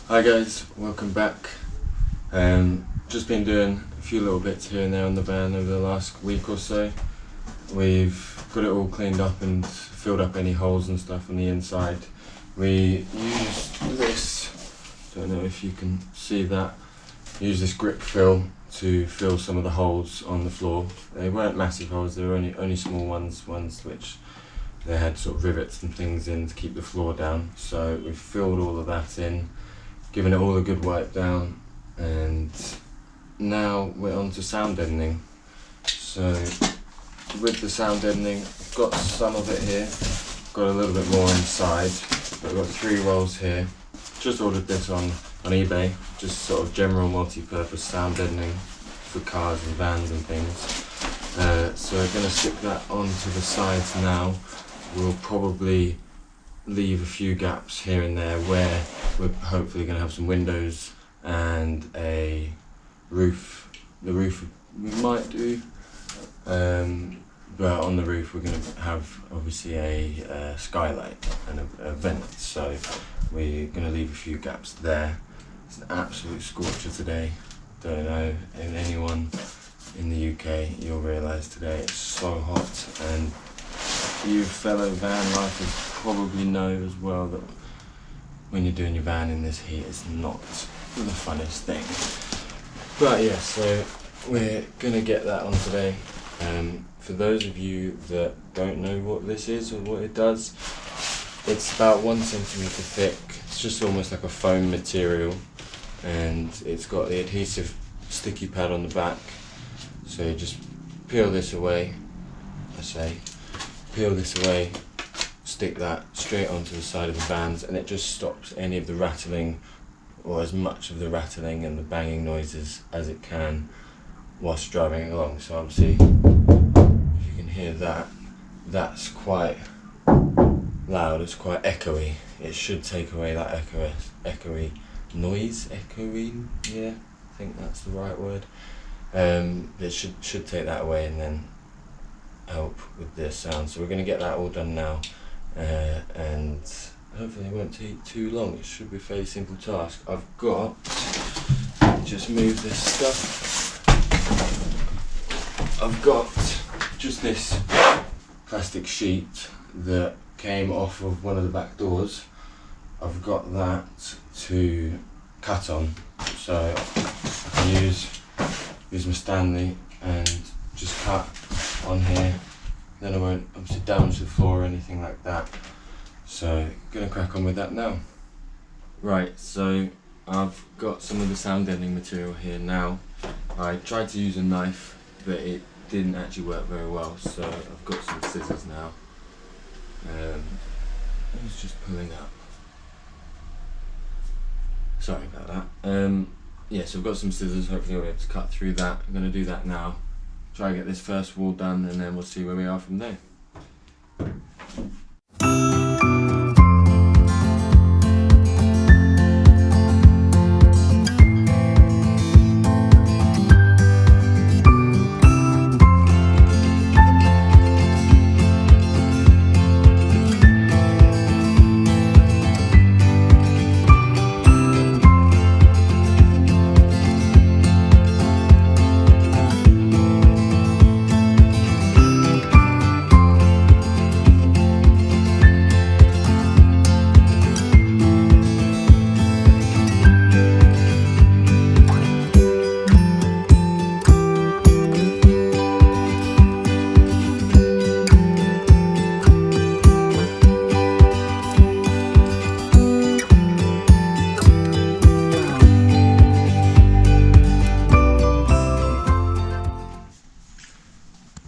Hi guys, welcome back. Just been doing a few little bits here and there on the van over the last week or so. We've got it all cleaned up and filled up any holes and stuff on the inside. We used this, don't know if you can see that, use this grip fill to fill some of the holes on the floor. They weren't massive holes, they were only small ones which they had sort of rivets and things in to keep the floor down. So we've filled all of that in, given it all a good wipe down, and now we're on to sound deadening. So with the sound deadening, I've got some of it here, got a little bit more inside, but I've got 3 rolls here. Just ordered this on eBay, just sort of general multi-purpose sound deadening for cars and vans and things. So we're going to stick that onto the sides now. We'll probably leave a few gaps here and there where we're hopefully going to have some windows and a roof. The roof we might do, but on the roof we're going to have obviously a skylight and a vent, so we're going to leave a few gaps there. It's an absolute scorcher today. Don't know if anyone in the UK, you'll realise today it's so hot, and you fellow van lifers probably know as well that when you're doing your van in this heat, it's not the funnest thing. But yeah, so we're gonna get that on today. For those of you that don't know what this is or what it does, it's about 1 centimetre thick. It's just almost like a foam material, and it's got the adhesive sticky pad on the back. So you just peel this away, peel this away, stick that straight onto the side of the vans, and it just stops any of the rattling, or as much of the rattling and the banging noises as it can whilst driving along. So obviously, if you can hear that, that's quite loud, it's quite echoey. It should take away that echoey noise, yeah, I think that's the right word. It should take that away and then help with the sound. So we're going to get that all done now, and hopefully it won't take too long. It should be a fairly simple task. I've got, just move this stuff, I've got just this plastic sheet that came off of one of the back doors. I've got that to cut on, so I can use my Stanley and just cut on here, then I won't obviously damage the floor or anything like that. So gonna crack on with that now. Right, so I've got some of the sound deadening material here now. I tried to use a knife, but it didn't actually work very well, so I've got some scissors now. I was just pulling up. Sorry about that. Yeah, so I've got some scissors, hopefully I'll be able to cut through that. I'm going to do that now. Try and get this first wall done, and then we'll see where we are from there.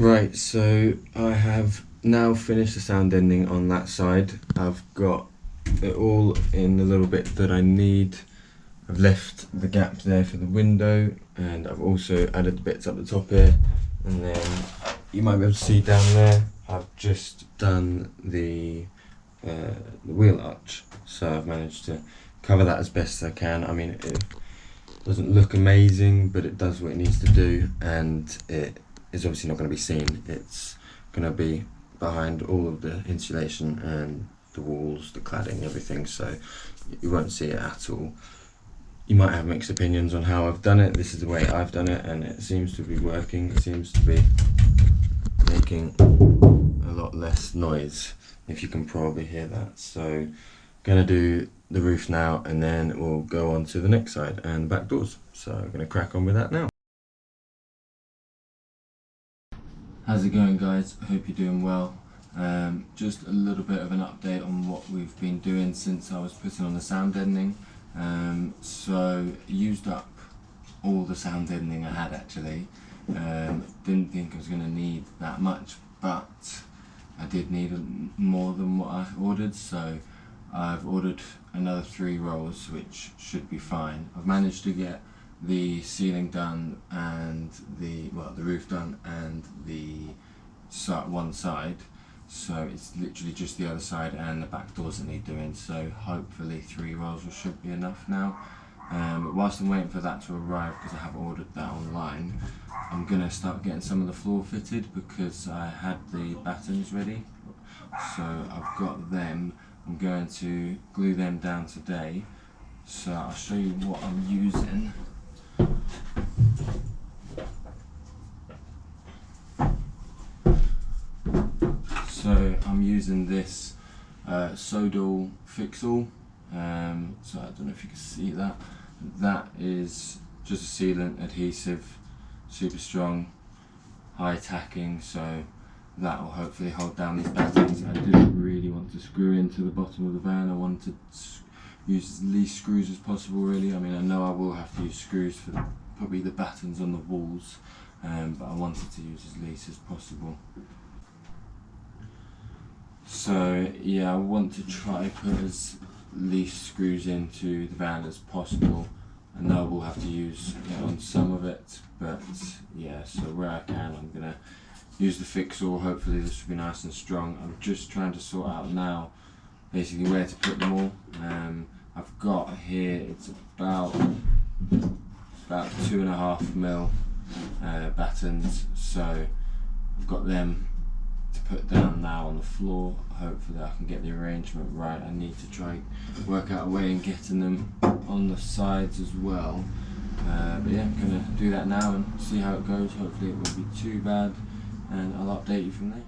Right, so I have now finished the sound deadening on that side. I've got it all in the little bit that I need. I've left the gap there for the window, and I've also added the bits up the top here, and then you might be able to see down there I've just done the wheel arch. So I've managed to cover that as best as I can. I mean, it doesn't look amazing, but it does what it needs to do, and it is obviously not going to be seen. It's going to be behind all of the insulation and the walls, the cladding, everything, so you won't see it at all. you might have mixed opinions on how I've done it. This is the way I've done it, and it seems to be working. It seems to be making a lot less noise, if you can probably hear that. So gonna do the roof now, and then we'll go on to the next side and the back doors. So I'm gonna crack on with that now. How's it going, guys? I hope you're doing well. Just a little bit of an update on what we've been doing since I was putting on the sound deadening. So used up all the sound deadening I had actually. Didn't think I was going to need that much, but I did need more than what I ordered, so I've ordered another 3 rolls, which should be fine. I've managed to get the ceiling done and the roof done and the one side, so it's literally just the other side and the back doors that need doing, so hopefully 3 rolls should be enough now. But whilst I'm waiting for that to arrive, because I have ordered that online, I'm going to start getting some of the floor fitted, because I had the battens ready, so I've got them. I'm going to glue them down today, so I'll show you what I'm using. So I'm using this Sodal Fix-All, so I don't know if you can see that. That is just a sealant adhesive, super strong, high tacking, so that will hopefully hold down these battens. I didn't really want to screw into the bottom of the van. I wanted to use as least screws as possible, really. I mean, I know I will have to use screws for probably the battens on the walls, but I wanted to use as least as possible. So yeah, I want to try put as least screws into the van as possible. I know we'll have to use on some of it, but yeah, so where I can, I'm gonna use the Fix-All. Hopefully this will be nice and strong. I'm just trying to sort out now basically where to put them all. I've got here, it's about 2.5 mil battens, so I've got them to put down now on the floor. Hopefully I can get the arrangement right. I need to try work out a way in getting them on the sides as well, but yeah, I'm going to do that now and see how it goes. Hopefully it won't be too bad, and I'll update you from there.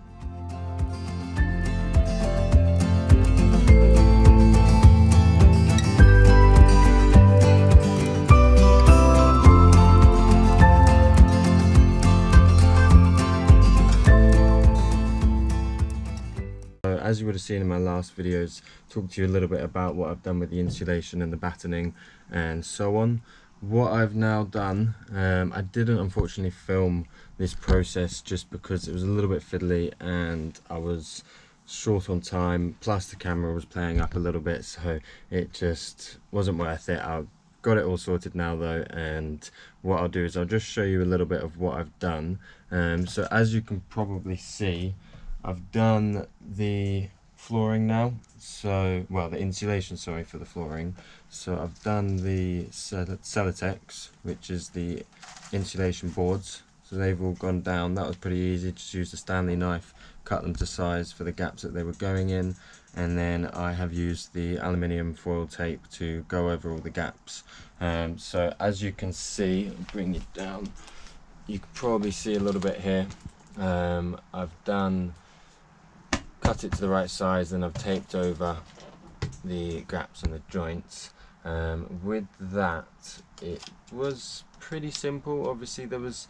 As you would have seen in my last videos, talked to you a little bit about what I've done with the insulation and the battening and so on. What I've now done, I didn't unfortunately film this process just because it was a little bit fiddly and I was short on time, plus the camera was playing up a little bit, so it just wasn't worth it. I've got it all sorted now though, and what I'll do is I'll just show you a little bit of what I've done. So as you can probably see, I've done the flooring now, so, well, the insulation, sorry, for the flooring. So I've done the Celotex, which is the insulation boards. So they've all gone down. That was pretty easy, just used a Stanley knife, cut them to size for the gaps that they were going in, and then I have used the aluminium foil tape to go over all the gaps. So as you can see, I'll bring it down, you can probably see a little bit here. I've cut it to the right size, and I've taped over the gaps and the joints. With that, it was pretty simple. Obviously there was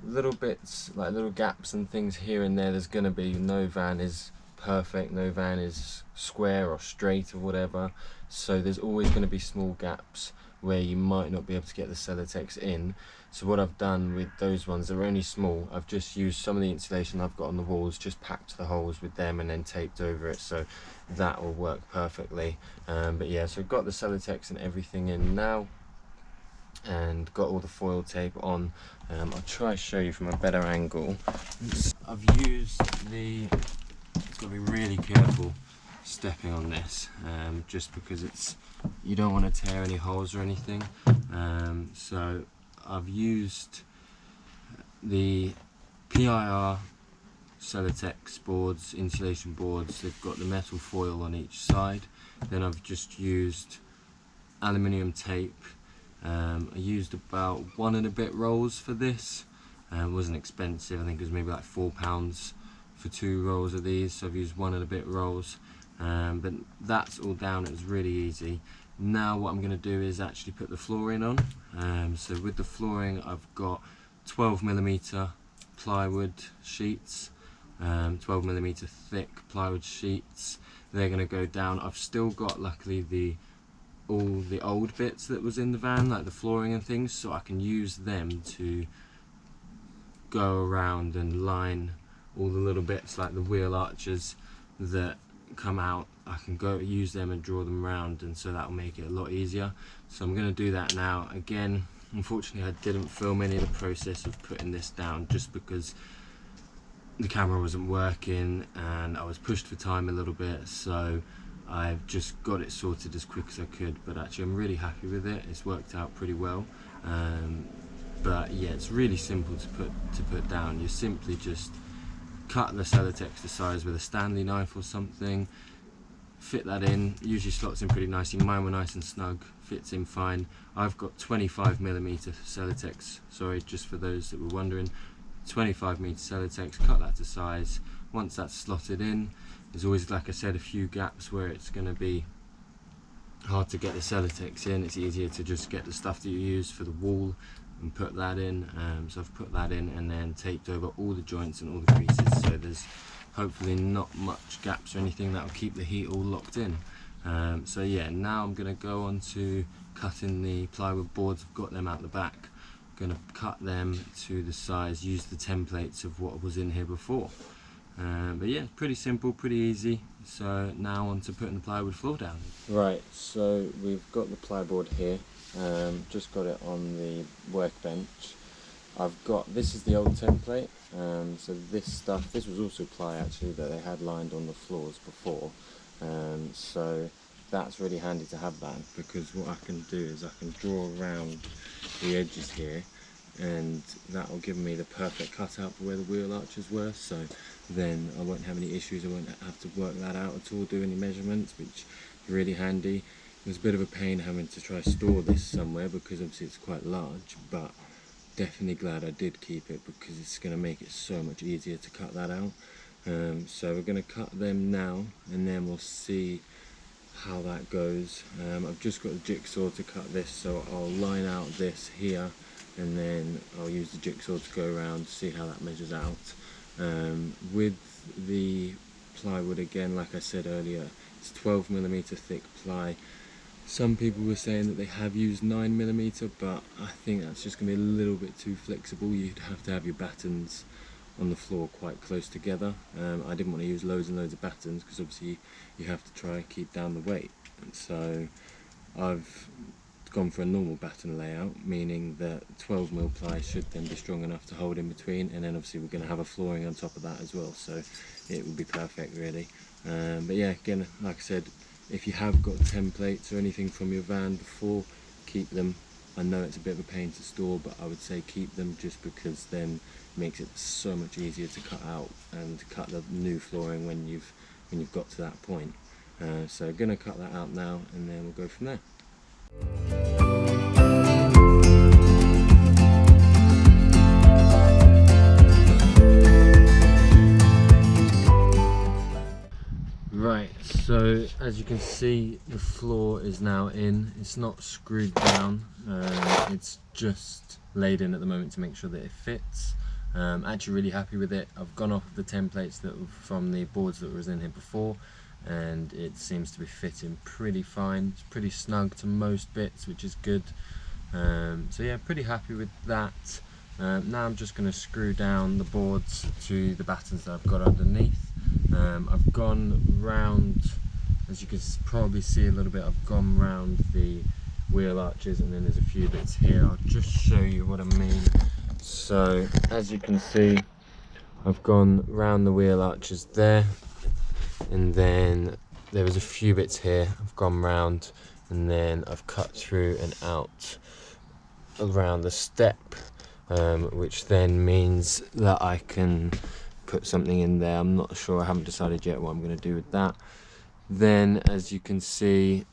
little bits, like little gaps and things here and there. There's going to be, no van is perfect, no van is square or straight or whatever, so there's always going to be small gaps where you might not be able to get the Celotex in. So what I've done with those ones, they're only small, I've just used some of the insulation I've got on the walls, just packed the holes with them and then taped over it, so that will work perfectly. But yeah, so I've got the Celotex and everything in now, and got all the foil tape on. I'll try to show you from a better angle. I've used it's got to be really careful stepping on this, just because you don't want to tear any holes or anything. So I've used the PIR Celotex boards, insulation boards. They've got the metal foil on each side. Then I've just used aluminium tape I used about 1 and a bit rolls for this. It wasn't expensive, I think it was maybe like £4 for 2 rolls of these, so I've used 1 and a bit rolls. But that's all down, it was really easy. Now what I'm going to do is actually put the flooring on. So with the flooring I've got 12mm plywood sheets, 12mm thick plywood sheets. They're going to go down. I've still got, luckily, all the old bits that was in the van, like the flooring and things, so I can use them to go around and line all the little bits like the wheel arches that come out. I can go use them and draw them around, and so that'll make it a lot easier. So I'm going to do that now. Again, unfortunately I didn't film any of the process of putting this down just because the camera wasn't working and I was pushed for time a little bit, so I've just got it sorted as quick as I could. But actually I'm really happy with it, it's worked out pretty well. But yeah, it's really simple to put down. You simply just cut the Celotex to size with a Stanley knife or something, fit that in, usually slots in pretty nicely. Mine were nice and snug, fits in fine. I've got 25mm Celotex, sorry, just for those that were wondering, 25mm Celotex, cut that to size. Once that's slotted in, there's always, like I said, a few gaps where it's going to be hard to get the Celotex in. It's easier to just get the stuff that you use for the wall and put that in. So I've put that in and then taped over all the joints and all the creases, so there's hopefully not much gaps or anything. that will keep the heat all locked in. So yeah, now I'm going to go on to cutting the plywood boards. I've got them out the back, going to cut them to the size, use the templates of what was in here before. But yeah, pretty simple, pretty easy. So now on to putting the plywood floor down. Right, so we've got the plywood here, just got it on the workbench. This is the old template, so this was also ply actually that they had lined on the floors before, so that's really handy to have that, because what I can do is I can draw around the edges here, and that will give me the perfect cutout for where the wheel arches were, so then I won't have any issues. I won't have to work that out at all, do any measurements, which is really handy. It was a bit of a pain having to try store this somewhere because obviously it's quite large, but definitely glad I did keep it because it's going to make it so much easier to cut that out. So we're going to cut them now and then we'll see how that goes. I've just got the jigsaw to cut this, so I'll line out this here and then I'll use the jigsaw to go around to see how that measures out. With the plywood, again, like I said earlier, it's 12mm thick ply. Some people were saying that they have used 9mm, but I think that's just going to be a little bit too flexible. You'd have to have your battens on the floor quite close together. I didn't want to use loads and loads of battens because obviously you have to try and keep down the weight, and so I've gone for a normal batten layout, meaning that 12mm ply should then be strong enough to hold in between, and then obviously we're going to have a flooring on top of that as well, so it will be perfect really. But yeah, again, like I said, if you have got templates or anything from your van before, keep them. I know it's a bit of a pain to store, but I would say keep them, just because then it makes it so much easier to cut out and cut the new flooring when you've got to that point. So I'm going to cut that out now and then we'll go from there. Right, so as you can see, the floor is now in. It's not screwed down, it's just laid in at the moment to make sure that it fits. Actually really happy with it. I've gone off of the templates that were from the boards that was in here before, and it seems to be fitting pretty fine. It's pretty snug to most bits, which is good. So yeah, pretty happy with that. Now I'm just going to screw down the boards to the battens that I've got underneath. I've gone round, as you can probably see a little bit, I've gone round the wheel arches, and then there's a few bits here. I'll just show you what I mean. So as you can see, I've gone round the wheel arches there, and then there was a few bits here I've gone round, and then I've cut through and out around the step, which then means that I can put something in there. I'm not sure, I haven't decided yet what I'm going to do with that. Then as you can see,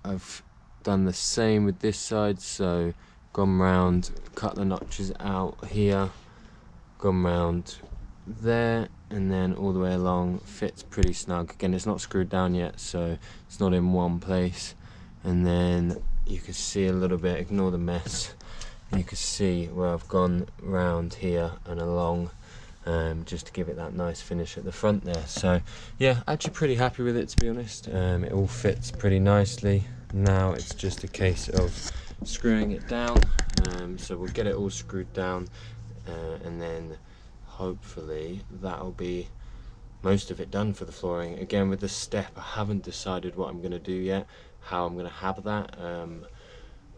I've done the same with this side, so gone round, cut the notches out here, gone round there, and then all the way along. Fits pretty snug. Again, it's not screwed down yet, so it's not in one place. And then you can see a little bit, ignore the mess, you can see where I've gone round here and along, just to give it that nice finish at the front there. So yeah, actually pretty happy with it, to be honest. It all fits pretty nicely. Now it's just a case of screwing it down. So we'll get it all screwed down, and then hopefully that'll be most of it done for the flooring. Again, with the step, I haven't decided what I'm going to do yet, how I'm going to have that.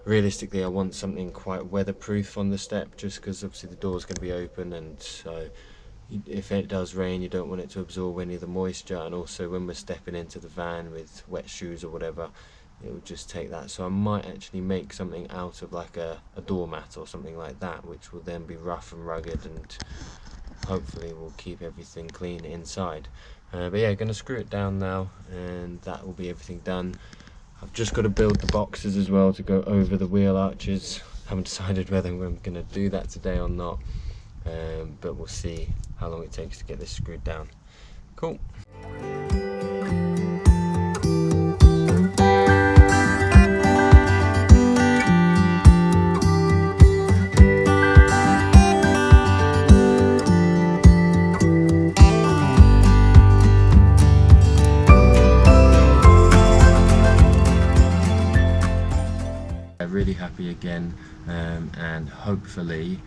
Realistically, I want something quite weatherproof on the step, just because obviously the door's going to be open, and so if it does rain, you don't want it to absorb any of the moisture. And also when we're stepping into the van with wet shoes or whatever, it will just take that. So I might actually make something out of like a doormat or something like that, which will then be rough and rugged, and hopefully will keep everything clean inside. But yeah, going to screw it down now, and that will be everything done. I've just got to build the boxes as well to go over the wheel arches. Haven't decided whether I'm going to do that today or not, but we'll see how long it takes to get this screwed down. Cool. Really happy again, and hopefully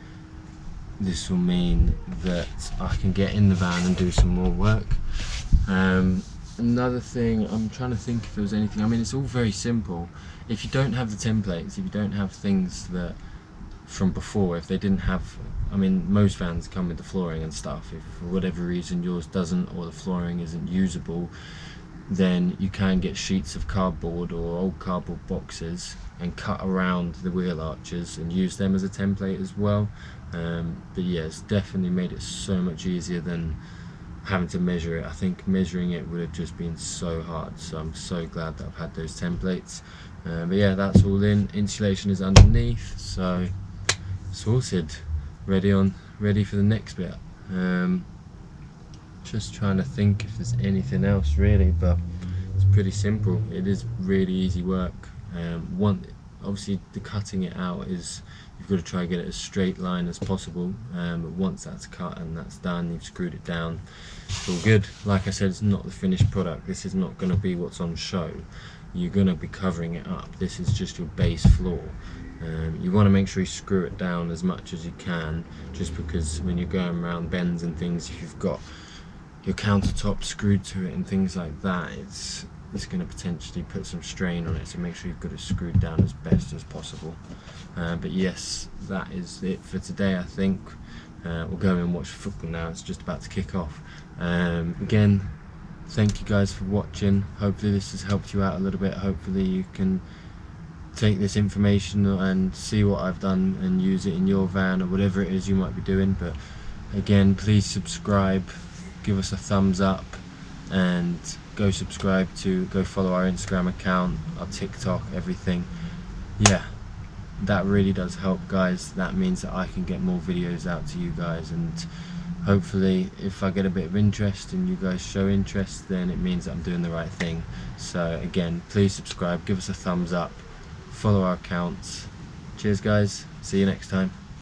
this will mean that I can get in the van and do some more work. Another thing, I'm trying to think if there was anything. I mean, it's all very simple. If you don't have the templates, if you don't have things that from before, if they didn't have, I mean, most vans come with the flooring and stuff. If for whatever reason yours doesn't, or the flooring isn't usable, then you can get sheets of cardboard or old cardboard boxes and cut around the wheel arches and use them as a template as well. But yeah, it's definitely made it so much easier than having to measure it. I think measuring it would have just been so hard, so I'm so glad that I've had those templates. But yeah, that's all in. Insulation is underneath, so sorted, ready for the next bit. Just trying to think if there's anything else really, but it's pretty simple. It is really easy work. Obviously the cutting it out is, you've got to try and get it as straight line as possible, but once that's cut and that's done, you've screwed it down, it's all good. Like I said, it's not the finished product. This is not going to be what's on show. You're going to be covering it up. This is just your base floor. You want to make sure you screw it down as much as you can, just because when you're going around bends and things, if you've got your countertop screwed to it and things like that, it's going to potentially put some strain on it, so make sure you've got it screwed down as best as possible. But yes, that is it for today, I think. We'll go and watch football now. It's just about to kick off. Again, thank you guys for watching. Hopefully this has helped you out a little bit. Hopefully you can take this information and see what I've done and use it in your van or whatever it is you might be doing. But again, please subscribe, give us a thumbs up, and go follow our Instagram account, our TikTok, everything. Yeah, that really does help, guys. That means that I can get more videos out to you guys, and hopefully if I get a bit of interest and you guys show interest, then it means that I'm doing the right thing. So again, please subscribe, give us a thumbs up, follow our accounts. Cheers guys, see you next time.